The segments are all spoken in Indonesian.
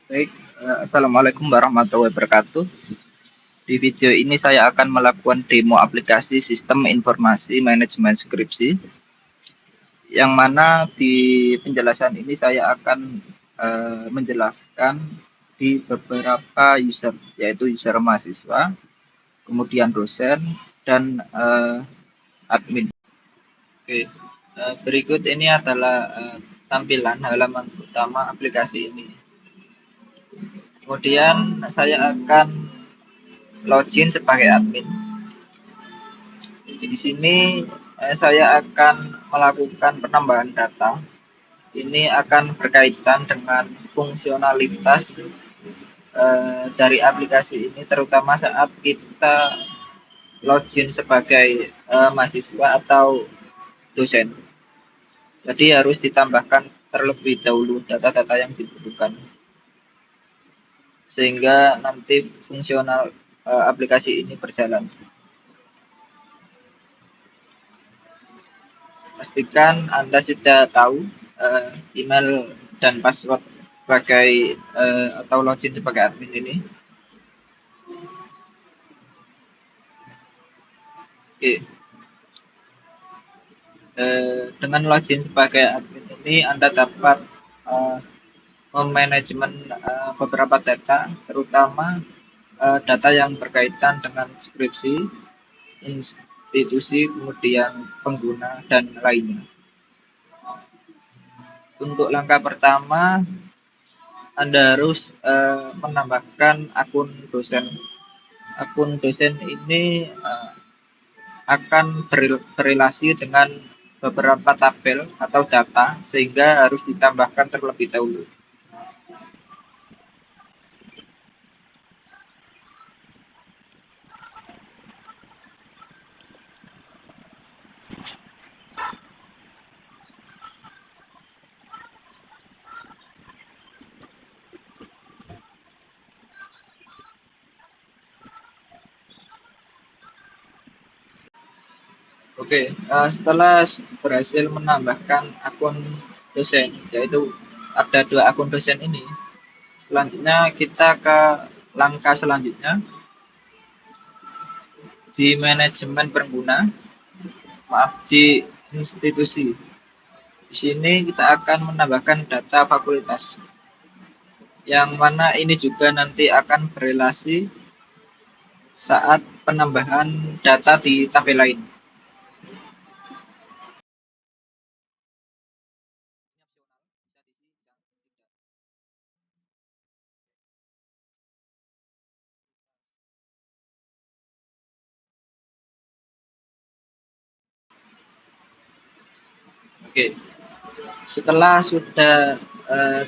Baik, Assalamualaikum warahmatullahi wabarakatuh. Di video ini saya akan melakukan demo aplikasi sistem informasi manajemen skripsi, yang mana di penjelasan ini saya akan menjelaskan di beberapa user, yaitu user mahasiswa, kemudian dosen, dan admin. Oke, berikut ini adalah tampilan halaman utama aplikasi ini. Kemudian saya akan login sebagai admin. Di sini saya akan melakukan penambahan data. Ini akan berkaitan dengan fungsionalitas dari aplikasi ini, terutama saat kita login sebagai mahasiswa atau dosen. Jadi harus ditambahkan terlebih dahulu data-data yang dibutuhkan, sehingga nanti fungsional aplikasi ini berjalan. Pastikan Anda sudah tahu email dan password sebagai atau login sebagai admin ini. Oke. Dengan login sebagai admin ini Anda dapat memanajemen beberapa data, terutama data yang berkaitan dengan skripsi, institusi, kemudian pengguna, dan lainnya. Untuk langkah pertama, Anda harus menambahkan akun dosen. Akun dosen ini akan berrelasi dengan beberapa tabel atau data, sehingga harus ditambahkan terlebih dahulu. Oke, setelah berhasil menambahkan akun dosen, yaitu ada 2 akun dosen ini, selanjutnya kita ke langkah selanjutnya di manajemen pengguna, di institusi. Di sini kita akan menambahkan data fakultas, yang mana ini juga nanti akan berrelasi saat penambahan data di tabel lain. Oke, setelah sudah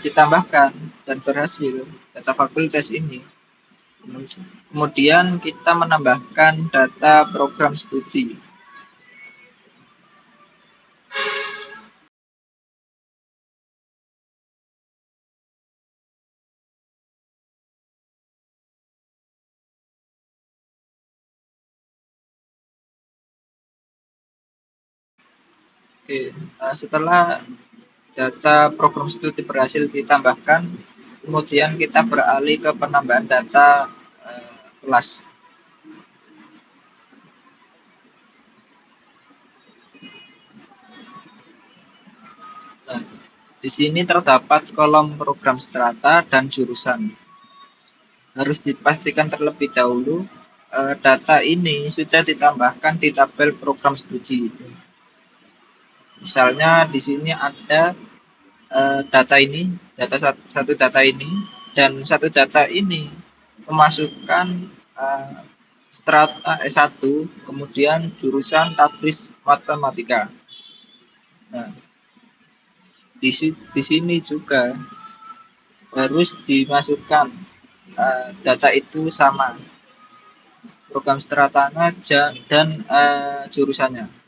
ditambahkan dan berhasil data fakultas ini, kemudian kita menambahkan data program studi. Oke, setelah data program studi berhasil ditambahkan, kemudian kita beralih ke penambahan data kelas. Nah, di sini terdapat kolom program strata dan jurusan. Harus dipastikan terlebih dahulu data ini sudah ditambahkan di tabel program studi. Misalnya di sini ada data ini, satu data ini, dan satu data ini memasukkan strata S1, kemudian jurusan Tadris Matematika. Nah, di sini juga harus dimasukkan data itu sama, program stratanya dan jurusannya.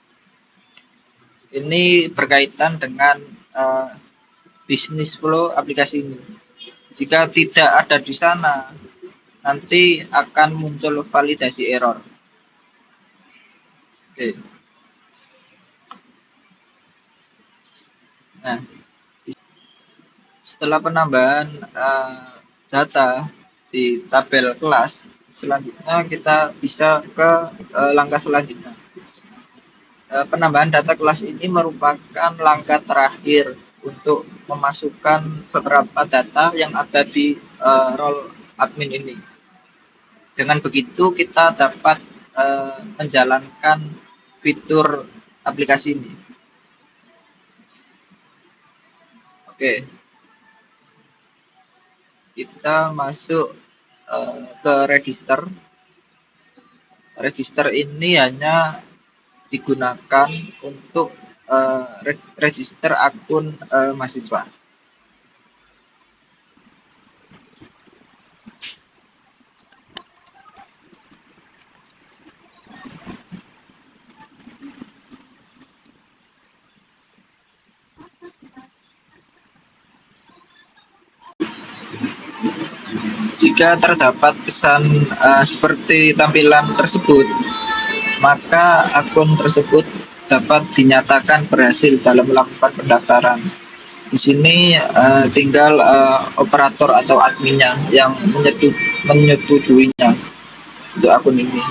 Ini berkaitan dengan bisnis flow aplikasi ini. Jika tidak ada di sana, nanti akan muncul validasi error. Oke. Nah, setelah penambahan data di tabel kelas, selanjutnya kita bisa ke langkah selanjutnya. Penambahan data kelas ini merupakan langkah terakhir untuk memasukkan beberapa data yang ada di role admin ini. Dengan begitu kita dapat menjalankan fitur aplikasi ini. Oke, kita masuk ke register. Register ini hanya digunakan untuk register akun mahasiswa. Jika terdapat kesan seperti tampilan tersebut, maka akun tersebut dapat dinyatakan berhasil dalam melakukan pendaftaran. Di sini tinggal operator atau adminnya yang menyetujuinya untuk akun ini.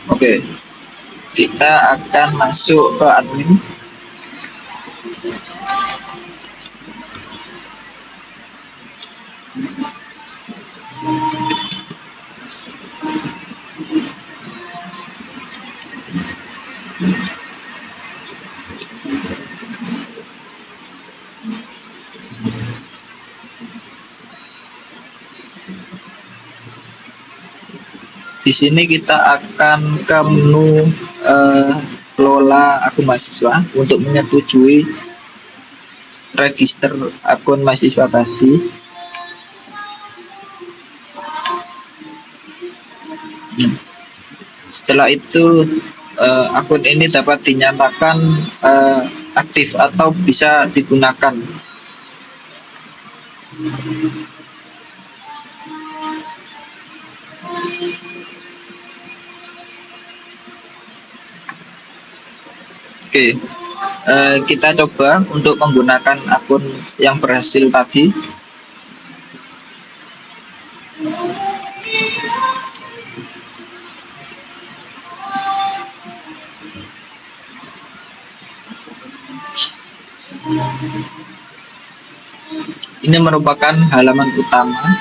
Oke, kita akan masuk ke admin. Di sini kita akan ke menu kelola akun mahasiswa untuk menyetujui register akun mahasiswa tadi. Setelah itu akun ini dapat dinyatakan aktif atau bisa digunakan. Oke, kita coba untuk menggunakan akun yang berhasil tadi. Ini merupakan halaman utama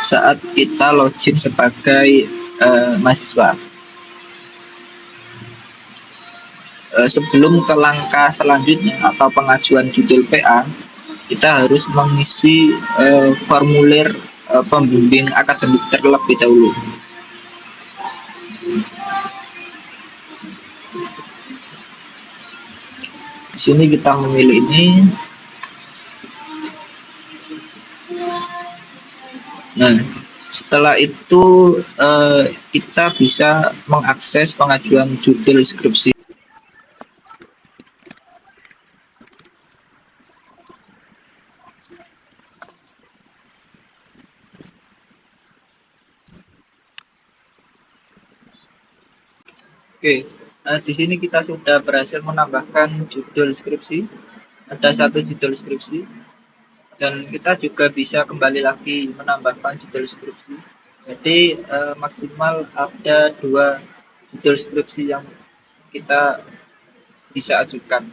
saat kita login sebagai mahasiswa. Sebelum ke langkah selanjutnya atau pengajuan judul PA, kita harus mengisi formulir pembimbing akademik terlebih dahulu. Di sini kita memilih ini. Nah, setelah itu kita bisa mengakses pengajuan judul skripsi. Oke, di sini kita sudah berhasil menambahkan judul skripsi. Ada satu judul skripsi, dan kita juga bisa kembali lagi menambahkan judul skripsi. Jadi maksimal ada 2 judul skripsi yang kita bisa ajukan.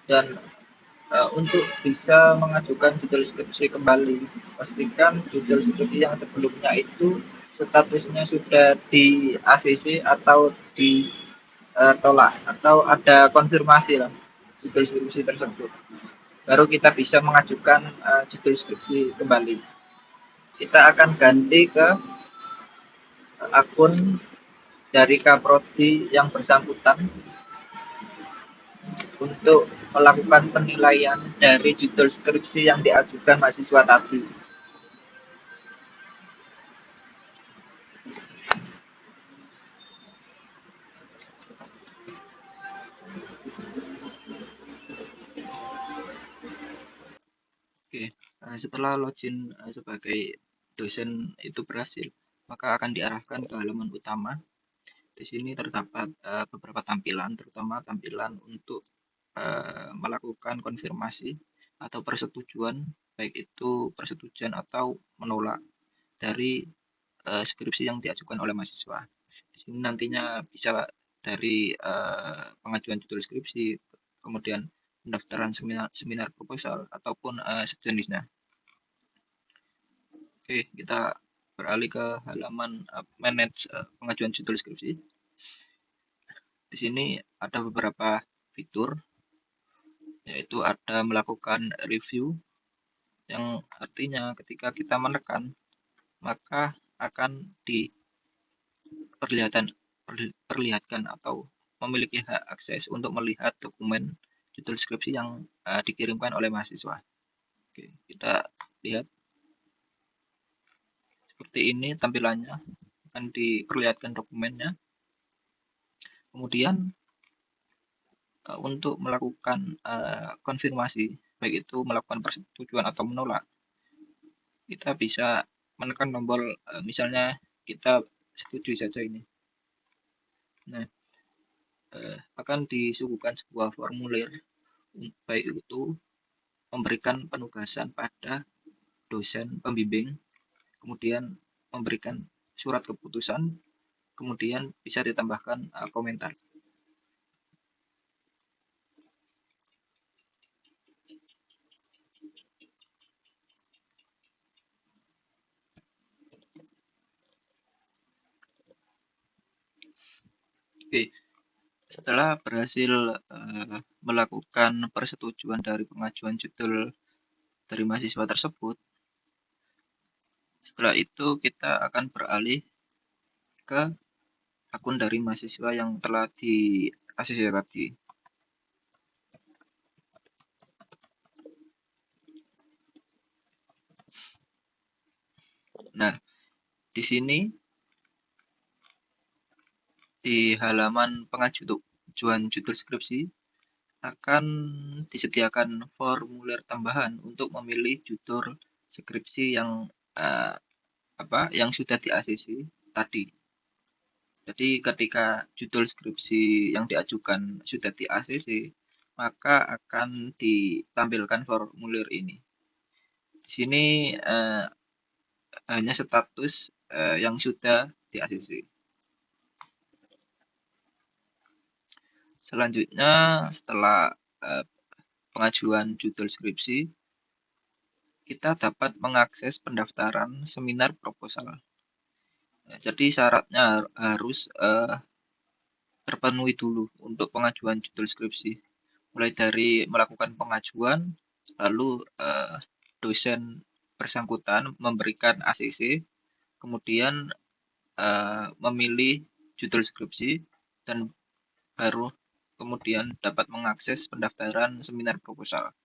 Dan untuk bisa mengajukan judul skripsi kembali, pastikan judul skripsi yang sebelumnya itu statusnya sudah di ACC atau ditolak atau ada konfirmasi lah judul skripsi tersebut. Baru kita bisa mengajukan judul skripsi kembali. Kita akan ganti ke akun dari Kaprodi yang bersangkutan untuk melakukan penilaian dari judul skripsi yang diajukan mahasiswa tadi. Oke, setelah login sebagai dosen itu berhasil, maka akan diarahkan ke halaman utama. Di sini terdapat beberapa tampilan, terutama tampilan untuk melakukan konfirmasi. atau persetujuan, baik itu persetujuan atau menolak dari skripsi yang diajukan oleh mahasiswa. Di sini nantinya bisa dari pengajuan judul skripsi, kemudian pendaftaran seminar, seminar proposal ataupun sejenisnya. Oke, kita beralih ke halaman manage pengajuan judul skripsi. Di sini ada beberapa fitur, yaitu ada melakukan review, yang artinya ketika kita menekan, maka akan diperlihatkan atau memiliki hak akses untuk melihat dokumen judul skripsi yang dikirimkan oleh mahasiswa. Oke, kita lihat seperti ini tampilannya, akan diperlihatkan dokumennya. Kemudian untuk melakukan konfirmasi, baik itu melakukan persetujuan atau menolak, kita bisa menekan tombol misalnya kita setuju saja ini. Nah, akan disuguhkan sebuah formulir, baik itu memberikan penugasan pada dosen pembimbing, kemudian memberikan surat keputusan, kemudian bisa ditambahkan komentar. Oke, setelah berhasil melakukan persetujuan dari pengajuan judul dari mahasiswa tersebut, setelah itu kita akan beralih ke akun dari mahasiswa yang telah di ACC tadi. Nah, di sini di halaman pengajuan judul skripsi akan disediakan formulir tambahan untuk memilih judul skripsi yang uh, yang sudah di ACC tadi. Jadi ketika judul skripsi yang diajukan sudah di ACC, maka akan ditampilkan formulir ini. Di sini hanya status yang sudah di ACC. Selanjutnya, setelah pengajuan judul skripsi, kita dapat mengakses pendaftaran seminar proposal. Jadi syaratnya harus terpenuhi dulu untuk pengajuan judul skripsi. Mulai dari melakukan pengajuan, lalu dosen bersangkutan memberikan ACC, kemudian memilih judul skripsi, dan baru kemudian dapat mengakses pendaftaran seminar proposal.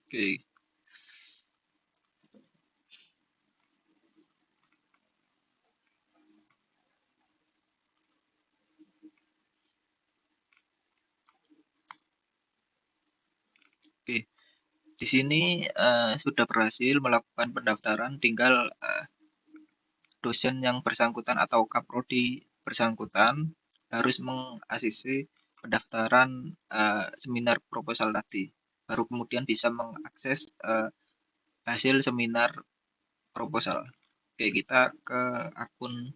Oke. Oke, di sini sudah berhasil melakukan pendaftaran, tinggal dosen yang bersangkutan atau kaprodi bersangkutan harus meng-ACC pendaftaran seminar proposal tadi. Baru kemudian bisa mengakses hasil seminar proposal. Oke, kita ke akun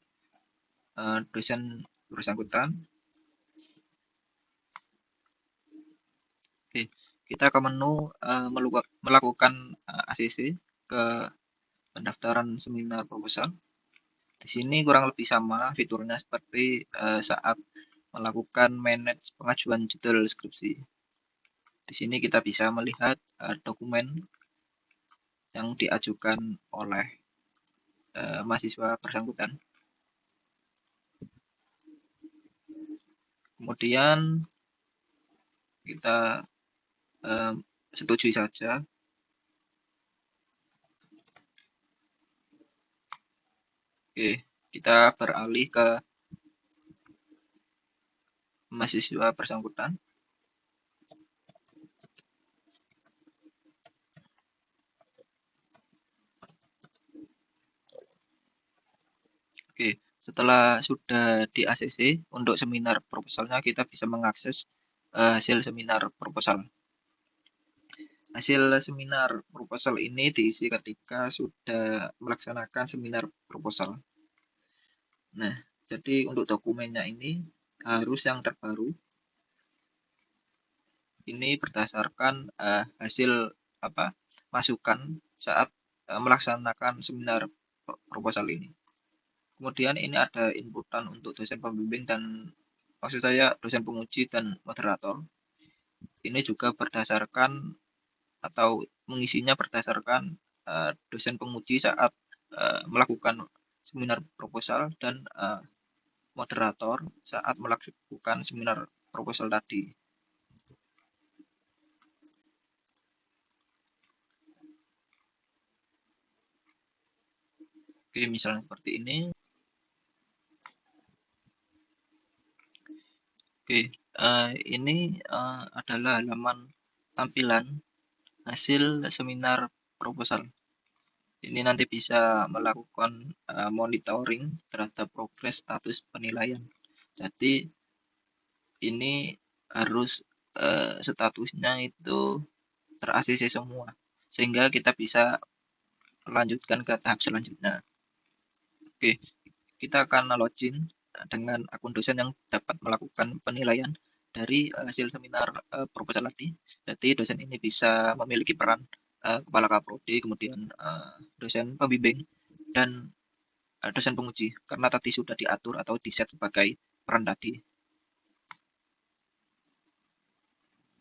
dosen bersangkutan. Oke, kita ke menu melakukan ACC ke pendaftaran seminar proposal. Di sini kurang lebih sama fiturnya seperti saat melakukan manage pengajuan judul skripsi. Di sini kita bisa melihat dokumen yang diajukan oleh mahasiswa bersangkutan. Kemudian kita setujui saja. Oke, kita beralih ke mahasiswa bersangkutan. Oke, Setelah sudah di ACC untuk seminar proposalnya, kita bisa mengakses hasil seminar proposal. Hasil seminar proposal ini diisi ketika sudah melaksanakan seminar proposal. Nah, jadi untuk dokumennya ini harus yang terbaru. Ini berdasarkan hasil masukan saat melaksanakan seminar proposal ini. Kemudian ini ada inputan untuk dosen pembimbing dan maksud saya dosen penguji dan moderator. Ini juga berdasarkan atau mengisinya berdasarkan dosen penguji saat melakukan seminar proposal dan moderator saat melakukan seminar proposal tadi. Oke, misalnya seperti ini. Oke, ini adalah halaman tampilan hasil seminar proposal. Ini nanti bisa melakukan monitoring terhadap progres status penilaian. Jadi ini harus statusnya itu ter-ACC semua, sehingga kita bisa melanjutkan ke tahap selanjutnya. Oke, kita akan login dengan akun dosen yang dapat melakukan penilaian dari hasil seminar proposal tadi. Jadi dosen ini bisa memiliki peran kepala kaprodi, kemudian dosen pembimbing, dan dosen penguji, karena tadi sudah diatur atau diset sebagai peran tadi.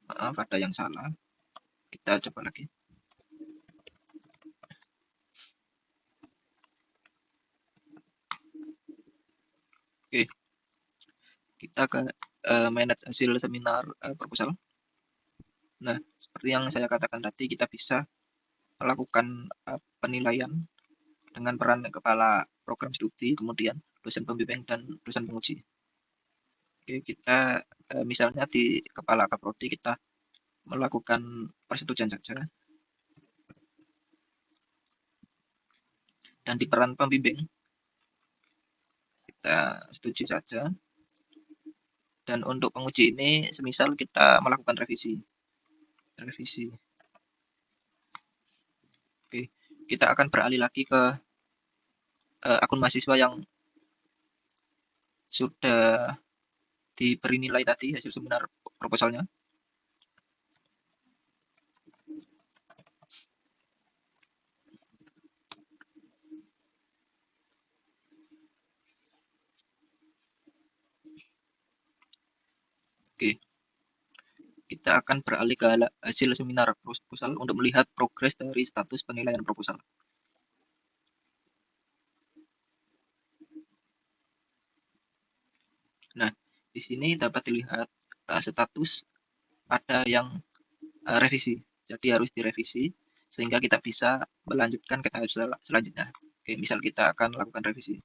Maaf, ada yang salah. Kita coba lagi. Oke, kita ke manage hasil seminar proposal. Nah, seperti yang saya katakan tadi, kita bisa melakukan penilaian dengan peran kepala program studi, kemudian dosen pembimbing dan dosen penguji. Oke, kita misalnya di kepala kaprodi kita melakukan persetujuan saja, dan di peran pembimbing kita setuju saja, dan untuk penguji ini semisal kita melakukan revisi. Oke, kita akan beralih lagi ke akun mahasiswa yang sudah diberi nilai tadi hasil seminar proposalnya. Oke, kita akan beralih ke hasil seminar proposal untuk melihat progres dari status penilaian proposal. Nah, di sini dapat dilihat status ada yang revisi, jadi harus direvisi sehingga kita bisa melanjutkan ke tahap selanjutnya. Oke, misal kita akan lakukan revisi.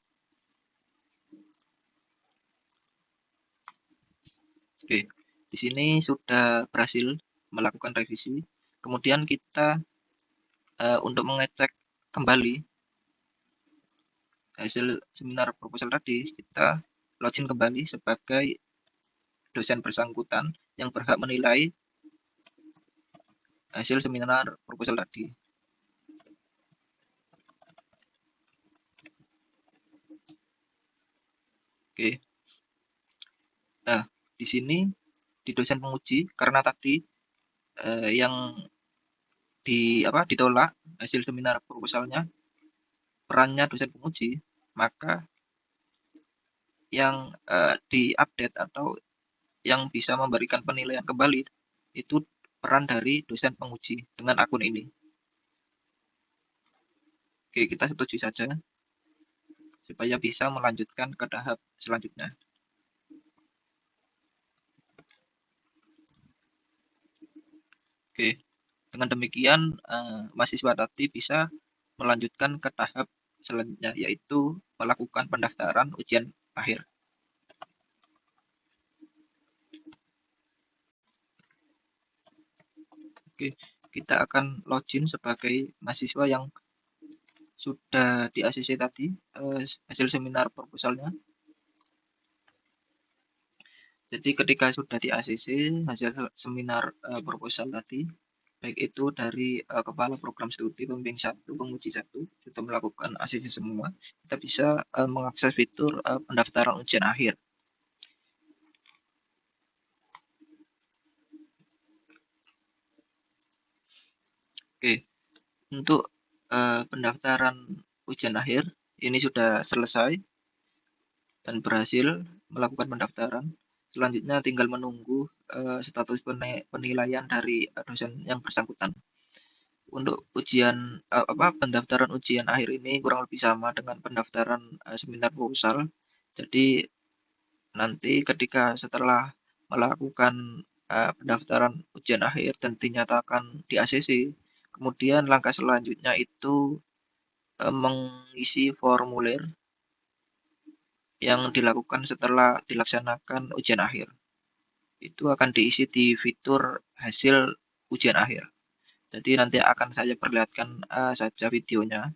Oke, di sini sudah berhasil melakukan revisi. Kemudian kita untuk mengecek kembali hasil seminar proposal tadi, kita login kembali sebagai dosen bersangkutan yang berhak menilai hasil seminar proposal tadi. Oke. Nah, di sini di dosen penguji karena tadi yang ditolak hasil seminar proposalnya perannya dosen penguji, maka yang diupdate atau yang bisa memberikan penilaian kembali itu peran dari dosen penguji dengan akun ini. Oke, kita setuju saja supaya bisa melanjutkan ke tahap selanjutnya. Oke, dengan demikian mahasiswa tadi bisa melanjutkan ke tahap selanjutnya, yaitu melakukan pendaftaran ujian akhir. Oke, kita akan login sebagai mahasiswa yang sudah di ACC tadi. hasil seminar proposalnya. Jadi ketika sudah di ACC hasil seminar proposal tadi, baik itu dari kepala program studi, pembimbing satu, penguji satu, sudah melakukan ACC semua, kita bisa mengakses fitur pendaftaran ujian akhir. Oke, untuk pendaftaran ujian akhir ini sudah selesai dan berhasil melakukan pendaftaran. Selanjutnya tinggal menunggu status penilaian dari dosen yang bersangkutan. Untuk ujian pendaftaran ujian akhir ini kurang lebih sama dengan pendaftaran seminar proposal. Jadi nanti ketika setelah melakukan pendaftaran ujian akhir dan dinyatakan di ACC, kemudian langkah selanjutnya itu mengisi formulir yang dilakukan setelah dilaksanakan ujian akhir. Itu akan diisi di fitur hasil ujian akhir. Jadi nanti akan saya perlihatkan saja videonya.